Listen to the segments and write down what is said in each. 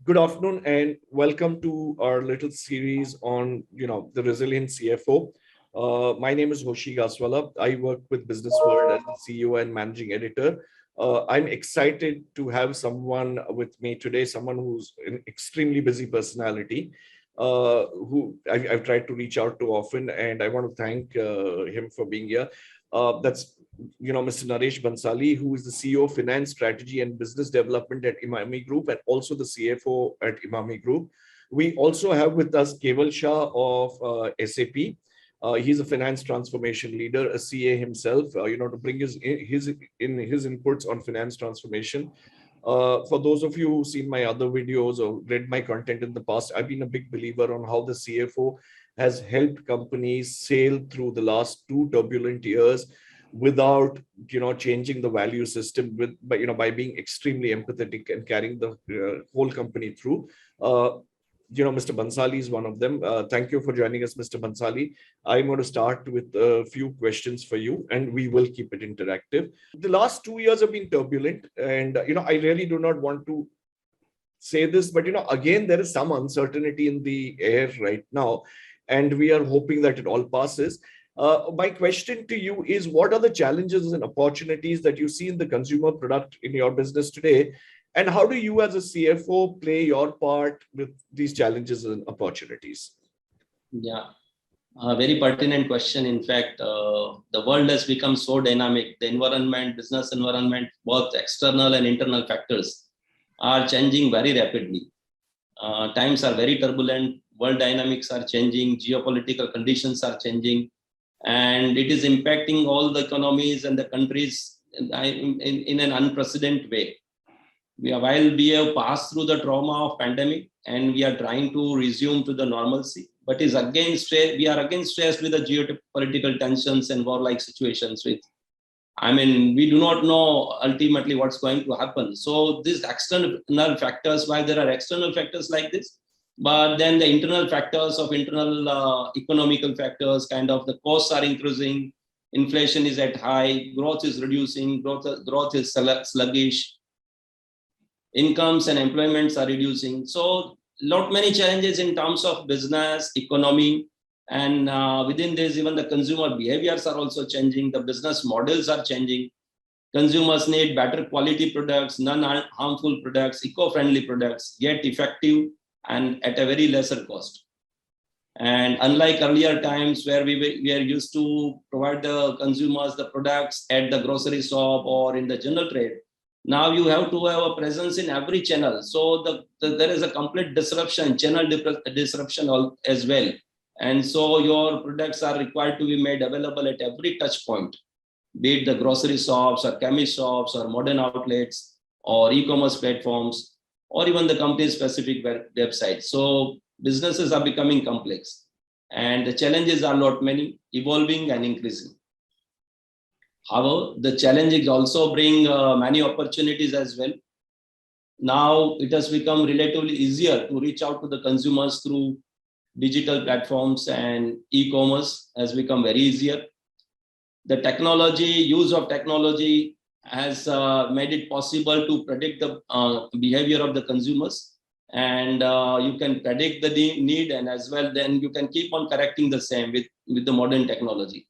Good afternoon and welcome to our little series on, the resilient CFO. My name is Hoshi Gaswala. I work with Business World as the CEO and managing editor. I'm excited to have someone with me today, someone who's an extremely busy personality, who I've tried to reach out to often, and I want to thank him for being here. That's Mr. Naresh Bansali, who is the CEO of Finance Strategy and Business Development at Imami Group and also the CFO at Imami Group. We also have with us Keval Shah of SAP. He's a finance transformation leader, a CA himself, to bring his inputs on finance transformation. For those of you who've seen my other videos or read my content in the past, I've been a big believer on how the CFO has helped companies sail through the last two turbulent years without changing the value system by being extremely empathetic and carrying the whole company through. Mr. Bansali is one of them. Thank you for joining us, Mr. Bansali. I'm going to start with a few questions for you, and we will keep it interactive. The last 2 years have been turbulent, and I really do not want to say this, but again, there is some uncertainty in the air right now, and we are hoping that it all passes. My question to you is, what are the challenges and opportunities that you see in the consumer product in your business today? And how do you as a CFO play your part with these challenges and opportunities? Yeah, a very pertinent question. In fact, the world has become so dynamic. The environment, business environment, both external and internal factors are changing very rapidly. Times are very turbulent. World dynamics are changing. Geopolitical conditions are changing. And it is impacting all the economies and the countries in an unprecedented way. While we have passed through the trauma of pandemic and we are trying to resume to the normalcy, but we are again stressed with the geopolitical tensions and warlike situations. We do not know ultimately what's going to happen. So these external factors, while there are external factors like this, but then the internal factors of internal economical factors, kind of the costs are increasing, inflation is at high, growth is reducing, growth is sluggish, incomes and employments are reducing. So many challenges in terms of business, economy, and within this, even the consumer behaviors are also changing. The business models are changing. Consumers need better quality products, non-harmful products, eco-friendly products, yet effective and at a very lesser cost. And unlike earlier times where we are used to provide the consumers the products at the grocery shop or in the general trade, now you have to have a presence in every channel. So there is a complete disruption, channel disruption as well. And so your products are required to be made available at every touch point, be it the grocery shops or chemist shops or modern outlets or e-commerce platforms, or even the company's specific website. So businesses are becoming complex and the challenges are not many, evolving and increasing. However, the challenges also bring many opportunities as well. Now it has become relatively easier to reach out to the consumers through digital platforms, and e-commerce has become very easier. The use of technology has made it possible to predict the behavior of the consumers, and you can predict the need, and as well then you can keep on correcting the same with the modern technology.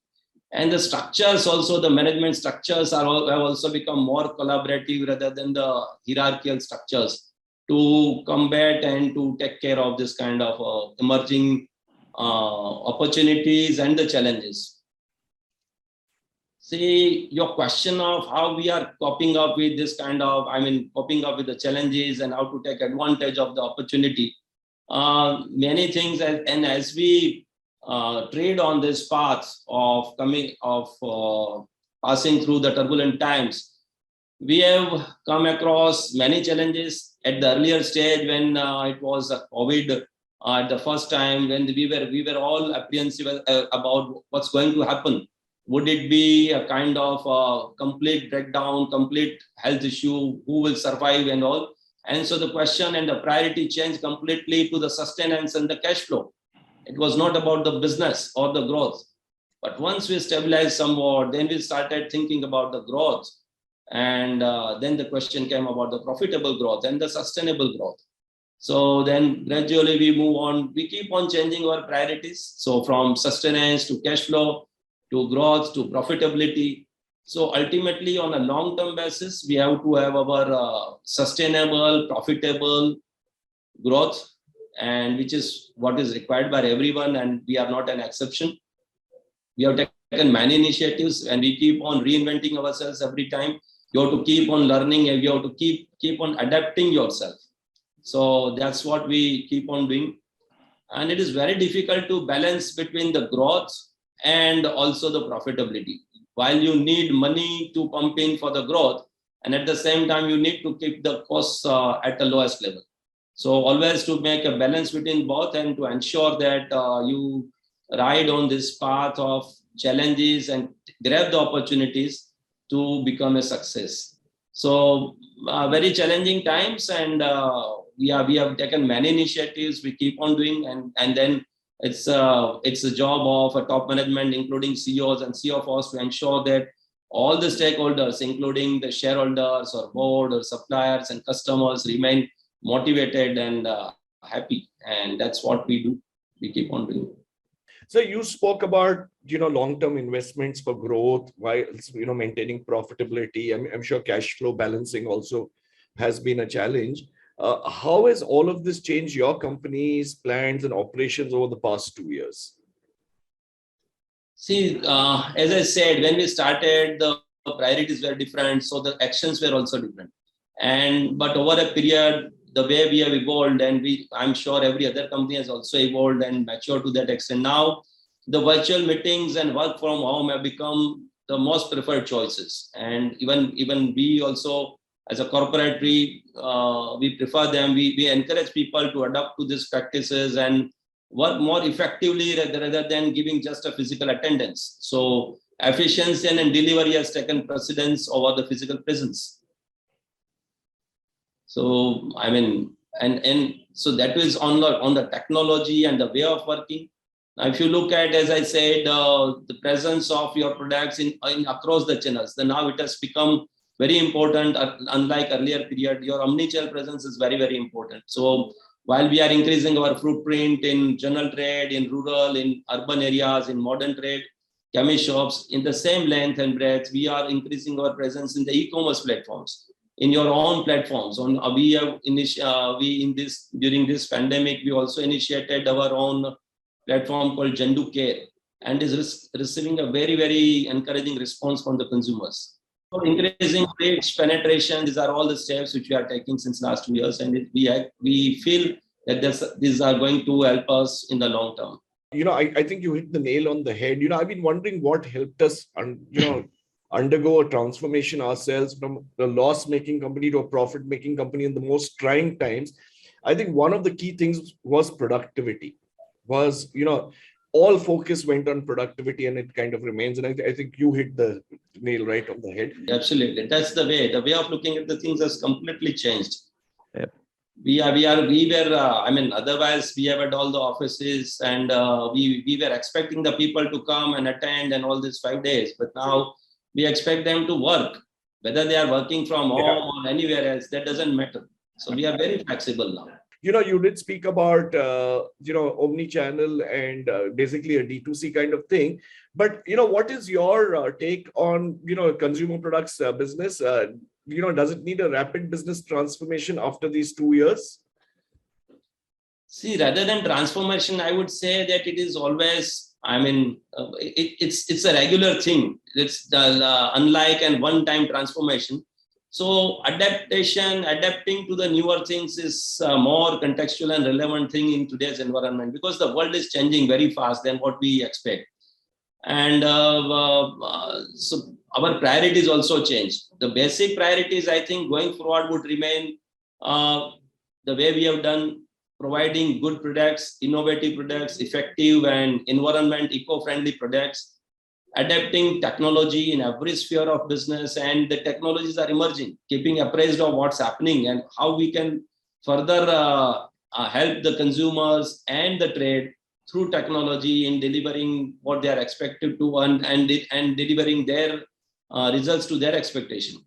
And the structures also, the management structures have also become more collaborative rather than the hierarchical structures to combat and to take care of this kind of emerging opportunities and the challenges. See, your question of how we are coping up with this coping up with the challenges and how to take advantage of the opportunity. Many things, and as we trade on this path of passing through the turbulent times, we have come across many challenges at the earlier stage when it was COVID at the first time, when we were all apprehensive about what's going to happen. Would it be a kind of complete breakdown, complete health issue? Who will survive and all? And so the question and the priority changed completely to the sustenance and the cash flow. It was not about the business or the growth. But once we stabilized somewhat, then we started thinking about the growth. And then the question came about the profitable growth and the sustainable growth. So then gradually we move on. We keep on changing our priorities. So from sustenance to cash flow to growth to profitability. So ultimately, on a long-term basis, we have to have our sustainable, profitable growth, and which is what is required by everyone, and we are not an exception. We have taken many initiatives, and we keep on reinventing ourselves every time. You have to keep on learning, and you have to keep on adapting yourself. So that's what we keep on doing. And it is very difficult to balance between the growth and also the profitability. While you need money to pump in for the growth, and at the same time, you need to keep the costs at the lowest level. So always to make a balance between both and to ensure that you ride on this path of challenges and grab the opportunities to become a success. So very challenging times, and we have taken many initiatives. We keep on doing, and then it's a job of a top management, including CEOs and CFOs, to ensure that all the stakeholders, including the shareholders or board or suppliers and customers, remain motivated and happy. And that's what we do. We keep on doing. So you spoke about, long-term investments for growth while, maintaining profitability. I'm sure cash flow balancing also has been a challenge. How has all of this changed your company's plans and operations over the past 2 years? See, as I said, when we started, the priorities were different, so the actions were also different. But over a period, the way we have evolved, and I'm sure every other company has also evolved and matured to that extent. Now, the virtual meetings and work from home have become the most preferred choices. And even we also, as a corporate, we prefer them. We encourage people to adapt to these practices and work more effectively rather than giving just a physical attendance. So efficiency and delivery has taken precedence over the physical presence. So I mean, and so that is on the technology and the way of working. Now, if you look at, as I said, the presence of your products in across the channels, then now it has become very important. Unlike earlier period, your omnichannel presence is very, very important. So while we are increasing our footprint in general trade, in rural, in urban areas, in modern trade, chemist shops, in the same length and breadth, we are increasing our presence in the e-commerce platforms, in your own platforms. During this pandemic, we also initiated our own platform called Jandu Care, and is receiving a very, very encouraging response from the consumers. So increasing reach, penetration, these are all the steps which we are taking since last 2 years, and we feel that these are going to help us in the long term. I think you hit the nail on the head. I've been wondering what helped us, undergo a transformation ourselves from a loss-making company to a profit-making company in the most trying times. I think one of the key things was productivity. All focus went on productivity, and it kind of remains. And I think you hit the nail right on the head. Absolutely, that's the way. The way of looking at the things has completely changed. Yep. We were. Otherwise we have at all the offices, and we were expecting the people to come and attend and all these 5 days. But now we expect them to work, whether they are working from home or anywhere else. That doesn't matter. So we are very flexible now. You did speak about, omni-channel and basically a D2C kind of thing. But, what is your take on, consumer products business? Does it need a rapid business transformation after these 2 years? See, rather than transformation, I would say that it is always, it's a regular thing. It's unlike a one-time transformation. So adapting to the newer things is a more contextual and relevant thing in today's environment, because the world is changing very fast than what we expect. And so our priorities also change. The basic priorities, I think, going forward would remain the way we have done, providing good products, innovative products, effective and environment eco-friendly products, adapting technology in every sphere of business, and the technologies are emerging, keeping appraised of what's happening and how we can further help the consumers and the trade through technology in delivering what they are expected to and delivering their results to their expectation.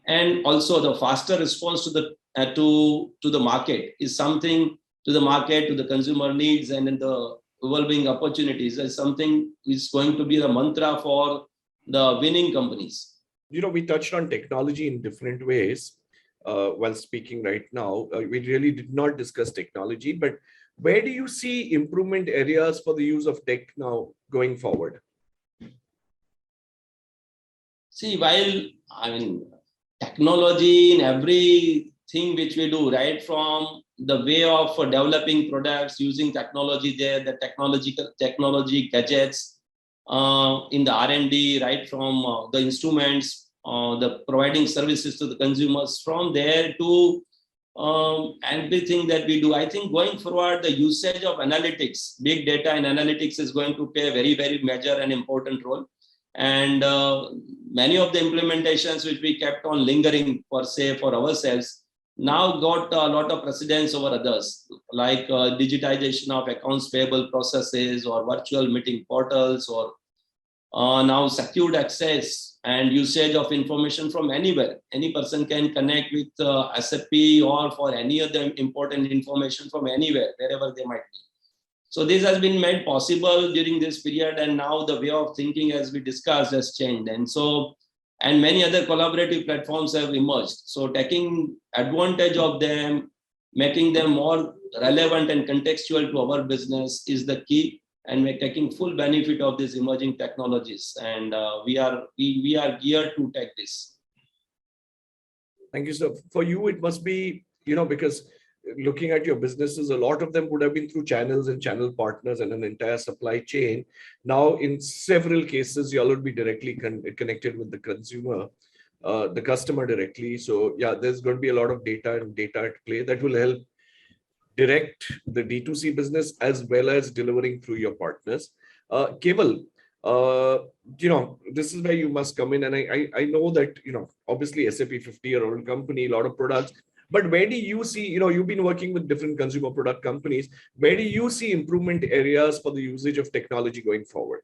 And also the faster response to the to the market is something, to the market, to the consumer needs, and in the evolving opportunities is something is going to be the mantra for the winning companies. We touched on technology in different ways while speaking right now. We really did not discuss technology, but where do you see improvement areas for the use of tech now going forward? See, while I mean technology in everything which we do, right from the way of developing products using technology there, the technology gadgets in the R&D, right from the instruments, the providing services to the consumers, from there to everything that we do. I think going forward, the usage of analytics, big data and analytics is going to play a very, very major and important role. And many of the implementations which we kept on lingering per se for ourselves now got a lot of precedence over others, like digitization of accounts payable processes or virtual meeting portals, or now secured access and usage of information from anywhere. Any person can connect with SAP or for any other important information from anywhere, wherever they might be. So this has been made possible during this period, and now the way of thinking, as we discussed, has changed. And many other collaborative platforms have emerged. So taking advantage of them, making them more relevant and contextual to our business is the key. And we're taking full benefit of these emerging technologies, and we are geared to take this. Thank you, sir. For you, it must be, because looking at your businesses, a lot of them would have been through channels and channel partners and an entire supply chain. Now, in several cases, you all would be directly connected with the consumer, the customer directly. So yeah, there's going to be a lot of data and data at play that will help direct the D2C business as well as delivering through your partners. Keval, this is where you must come in. And I know that, obviously SAP 50-year-old company, a lot of products, but where do you see, you've been working with different consumer product companies, where do you see improvement areas for the usage of technology going forward?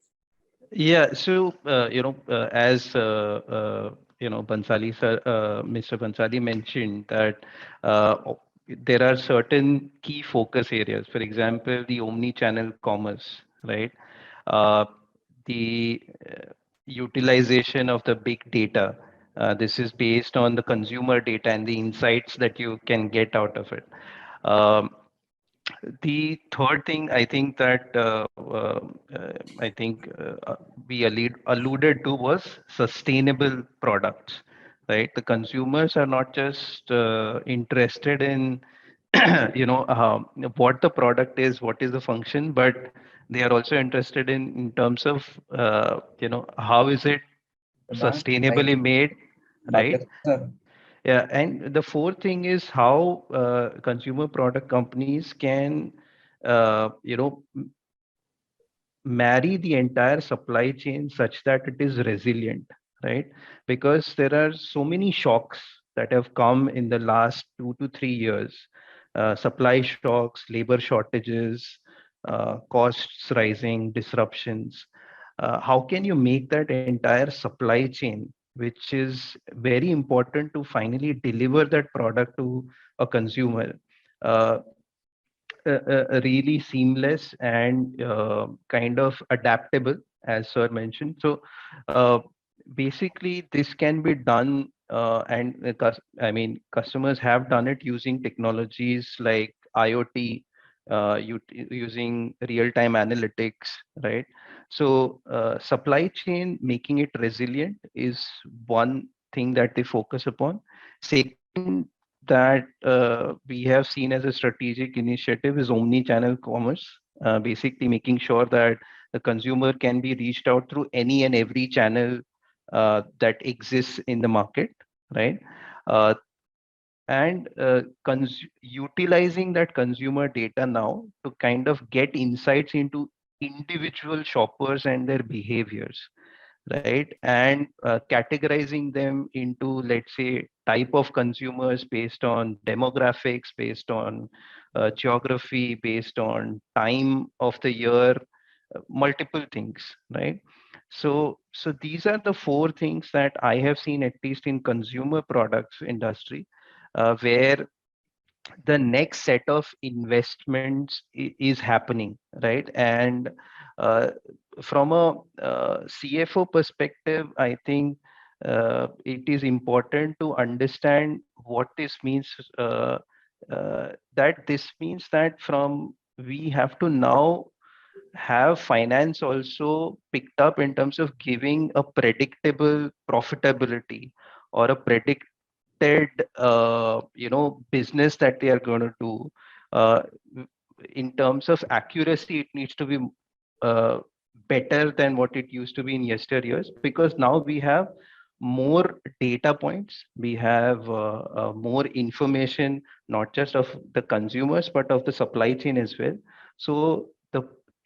Yeah, so as Bansali sir, Mr. Bansali mentioned that there are certain key focus areas. For example, the omni-channel commerce, right? Uh, the utilization of the big data. This is based on the consumer data and the insights that you can get out of it. Um, the third thing I think that we alluded to was sustainable products, right? The consumers are not just interested in what the product is, what is the function, but they are also interested in terms of how is it sustainably made, right? Yeah, and the fourth thing is how consumer product companies can, marry the entire supply chain such that it is resilient, right? Because there are so many shocks that have come in the last 2 to 3 years, supply shocks, labor shortages, costs rising, disruptions. How can you make that entire supply chain, which is very important to finally deliver that product to a consumer, uh, really seamless and kind of adaptable, as sir mentioned. So uh, basically this can be done, I mean customers have done it using technologies like IoT, using real-time analytics, right? So supply chain making it resilient is one thing that they focus upon. Second, that we have seen as a strategic initiative is omni-channel commerce, basically making sure that the consumer can be reached out through any and every channel that exists in the market, right? Uh, and utilizing that consumer data now to kind of get insights into individual shoppers and their behaviors, right? And categorizing them into, let's say, type of consumers based on demographics, based on geography, based on time of the year, multiple things, right? So these are the four things that I have seen, at least in consumer products industry, where the next set of investments is happening, right? And uh, from a CFO perspective, I think it is important to understand what this means. That this means that from we have to now have finance also picked up in terms of giving a predictable profitability or a business that they are going to do. uh, in terms of accuracy, it needs to be uh, better than what it used to be in yesteryears, because now we have more data points, we have more information, not just of the consumers but of the supply chain as well. So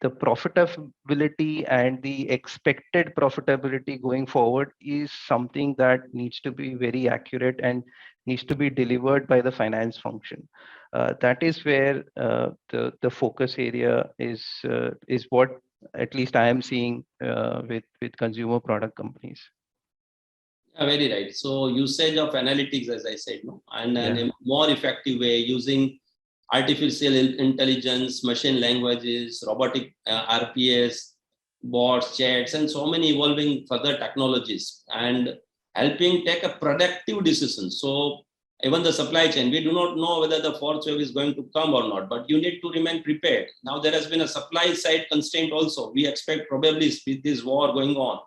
the profitability and the expected profitability going forward is something that needs to be very accurate and needs to be delivered by the finance function. That is where the focus area is what at least I am seeing with consumer product companies. Yeah, very right. So usage of analytics, as I said, no, and Yeah. a more effective way using artificial intelligence, machine languages, robotic RPS, bots, chats, and so many evolving further technologies, and helping take a productive decision. So even the supply chain, we do not know whether the fourth wave is going to come or not, but you need to remain prepared. Now there has been a supply side constraint also. We expect probably with this war going on,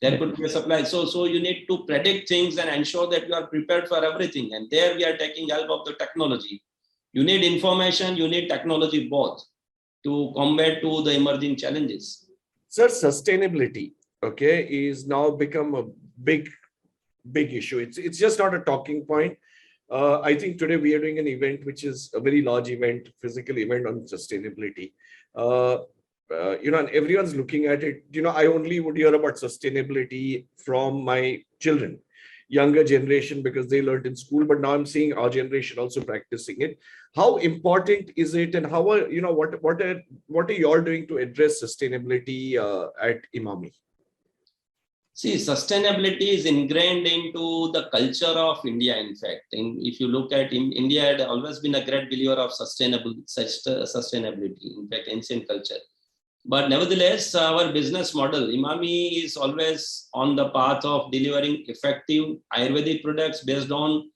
there could be a supply. So you need to predict things and ensure that you are prepared for everything. And there we are taking help of the technology. You need information, you need technology both to combat to the emerging challenges. Sir, sustainability, okay, is now become a big issue. It's just not a talking point. I think today we are doing an event which is a very large event, physical event on sustainability. Uh, and everyone's looking at it. I only would hear about sustainability from my children, younger generation, because they learned in school. But now I'm seeing our generation also practicing it. How important is it, and how are what are you all doing to address sustainability at Imami? See, sustainability is ingrained into the culture of India, in fact. If you look at India had always been a great believer of sustainability, in fact, ancient culture. But nevertheless, our business model, Imami, is always on the path of delivering effective Ayurvedic products based on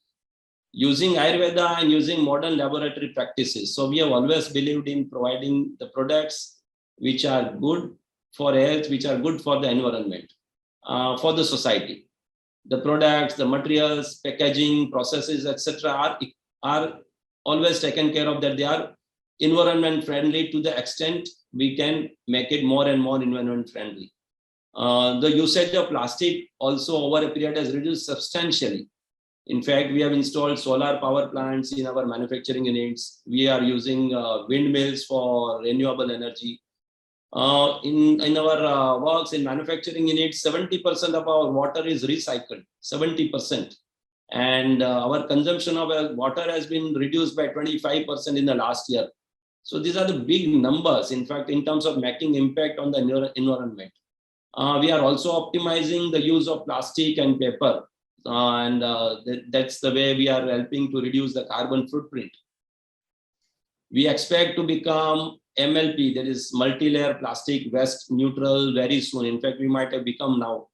using Ayurveda and using modern laboratory practices. So we have always believed in providing the products which are good for health, which are good for the environment, for the society. The products, the materials, packaging, processes, etc., are always taken care of, that they are environment friendly to the extent we can make it more and more environment friendly. The usage of plastic also over a period has reduced substantially. In fact, we have installed solar power plants in our manufacturing units. We are using windmills for renewable energy. In our works in manufacturing units, 70% of our water is recycled, 70%. And our consumption of water has been reduced by 25% in the last year. So these are the big numbers, in fact, in terms of making impact on the environment. We are also optimizing the use of plastic and paper. That's the way we are helping to reduce the carbon footprint. We expect to become MLP, that is multi-layer plastic waste neutral, very soon. In fact, we might have become now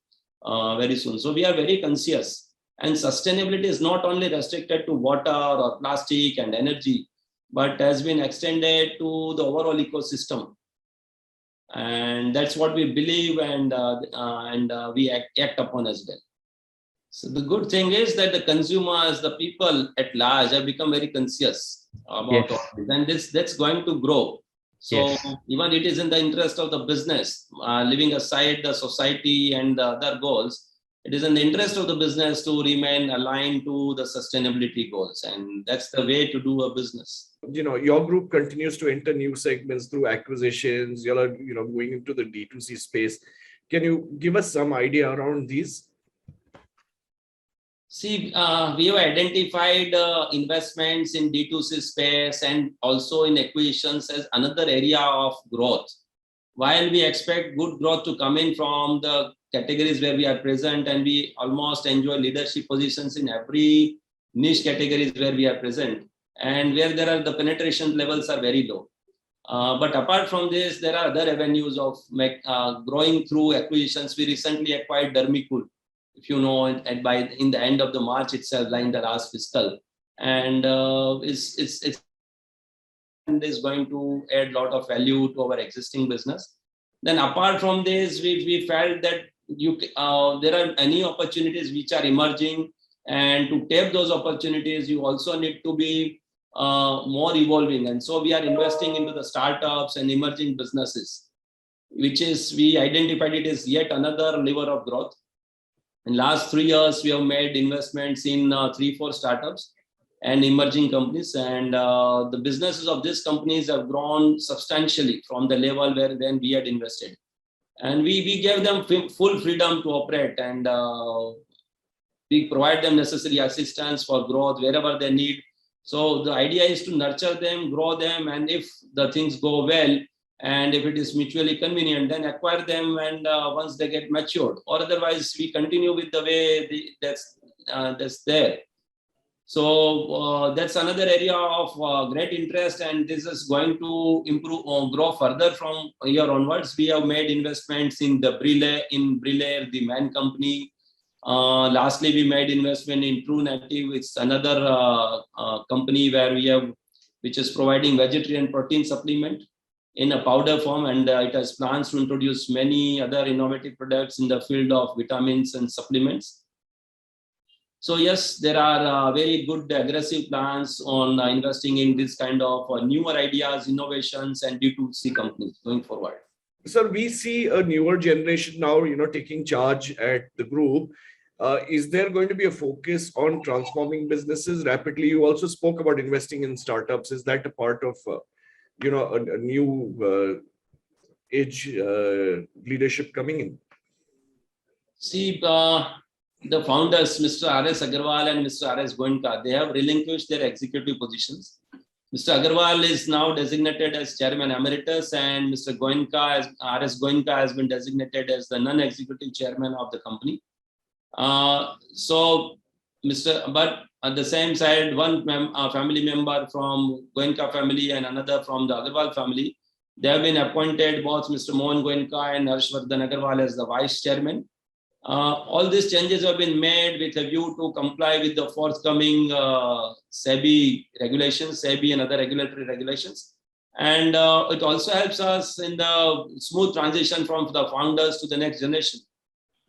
very soon. So we are very conscious. And sustainability is not only restricted to water or plastic and energy, but has been extended to the overall ecosystem. And that's what we believe, and we act upon as well. So the good thing is that the consumers, the people at large, have become very conscious about all this, and that's going to grow. So even it is in the interest of the business, leaving aside the society and the other goals, it is in the interest of the business to remain aligned to the sustainability goals, and that's the way to do a business. Your group continues to enter new segments through acquisitions. You are, going into the D2C space. Can you give us some idea around these? See, we have identified investments in D2C space and also in acquisitions as another area of growth. While we expect good growth to come in from the categories where we are present, and we almost enjoy leadership positions in every niche categories where we are present, and where there are the penetration levels are very low. But apart from this, there are other avenues of growing through acquisitions. We recently acquired Dermicool, if you know, and by in the end of the March itself, like in the last fiscal, and it's and is going to add a lot of value to our existing business. Then apart from this, we felt that there are any opportunities which are emerging, and to tap those opportunities, you also need to be more evolving. And so we are investing into the startups and emerging businesses, which is we identified it as yet another lever of growth. In last 3 years, we have made investments in 3-4 startups and emerging companies, and the businesses of these companies have grown substantially from the level where when we had invested, and we gave them full freedom to operate, and we provide them necessary assistance for growth wherever they need. So the idea is to nurture them, grow them, and if the things go well, and if it is mutually convenient, then acquire them, and once they get matured, or otherwise we continue with the way that's there. So that's another area of great interest, and this is going to improve or grow further from here onwards. We have made investments in Brille, the Man company. Lastly, we made investment in True Native. It's another company which is providing vegetarian protein supplement in a powder form, and it has plans to introduce many other innovative products in the field of vitamins and supplements. So yes, there are very good aggressive plans on investing in this kind of newer ideas, innovations, and D2C companies going forward. Sir, we see a newer generation now, taking charge at the group. Is there going to be a focus on transforming businesses rapidly? You also spoke about investing in startups. Is that a part of, a new age leadership coming in? See, the founders, Mr. R.S. Agarwal and Mr. R.S. Goenka, they have relinquished their executive positions. Mr. Agarwal is now designated as Chairman Emeritus, and Mr. R.S. Goenka has been designated as the non-executive chairman of the company. But at the same side, one family member from Goenka family and another from the Agarwal family, they have been appointed, both Mr. Mohan Goenka and Harshvardhan Agarwal, as the vice chairman. All these changes have been made with a view to comply with the forthcoming SEBI regulations, SEBI and other regulatory regulations. And it also helps us in the smooth transition from the founders to the next generation.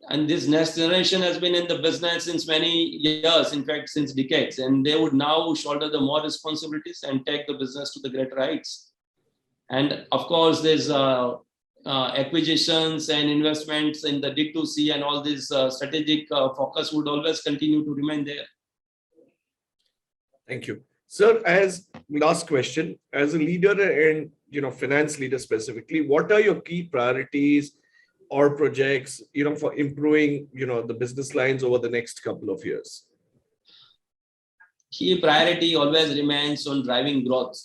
And this next generation has been in the business since many years, in fact, since decades. And they would now shoulder the more responsibilities and take the business to the greater heights. And of course, there's acquisitions and investments in the D2C and all this strategic focus would always continue to remain there. Thank you. Sir, as last question, as a leader and finance leader specifically, what are your key priorities or projects for improving the business lines over the next couple of years? Key priority always remains on driving growth.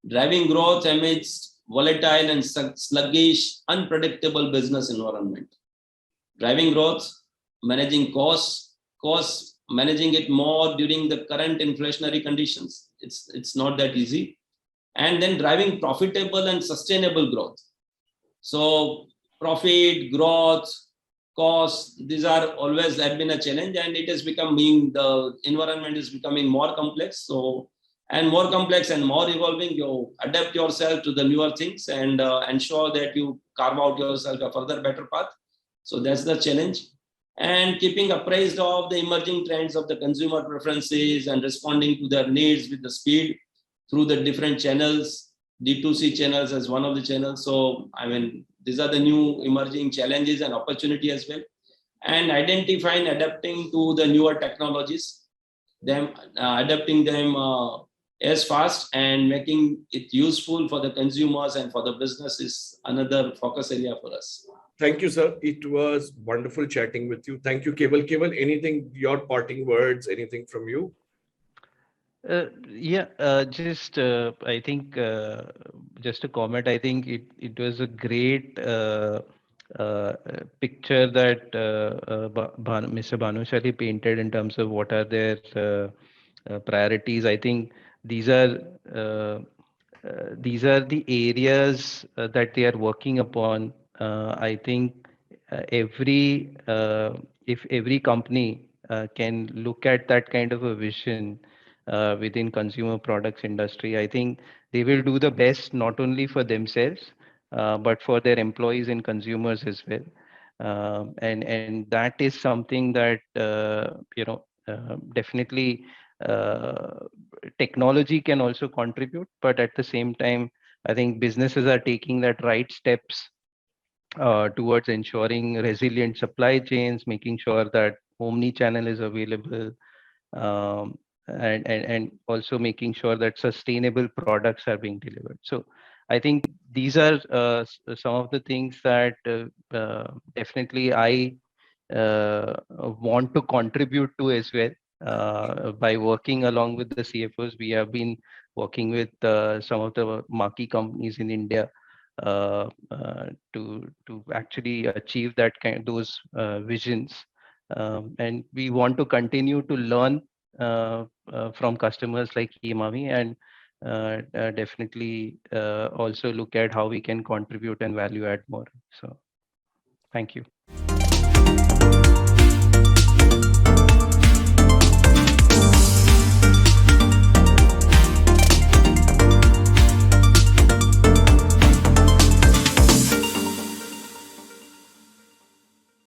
Driving growth amidst volatile and sluggish, unpredictable business environment. Driving growth, managing costs, managing it more during the current inflationary conditions. It's not that easy. And then driving profitable and sustainable growth. So profit, growth, costs, these are always have been a challenge, and it is becoming, the environment is becoming more complex. So and more complex and more evolving, you adapt yourself to the newer things and ensure that you carve out yourself a further better path. So that's the challenge. And keeping appraised of the emerging trends of the consumer preferences and responding to their needs with the speed through the different channels, D2C channels as one of the channels. So, these are the new emerging challenges and opportunity as well. And identifying, adapting to the newer technologies, adapting them as fast and making it useful for the consumers and for the business is another focus area for us. Thank you, sir. It was wonderful chatting with you. Thank you, Keval. Anything, your parting words, anything from you? I think just a comment. I think it was a great picture that Mr. Bhanushali painted in terms of what are their priorities. I think these are uh, these are the areas that they are working upon. I think if every company can look at that kind of a vision within consumer products industry, I think they will do the best not only for themselves but for their employees and consumers as well. And that is something that definitely uh, technology can also contribute, but at the same time, I think businesses are taking that right steps towards ensuring resilient supply chains, making sure that omni-channel is available, um, and also making sure that sustainable products are being delivered. So I think these are some of the things that definitely I want to contribute to as well. By working along with the CFOs, we have been working with some of the marquee companies in India to actually achieve that those visions, and we want to continue to learn from customers like Emami, and definitely also look at how we can contribute and value add more. So, thank you.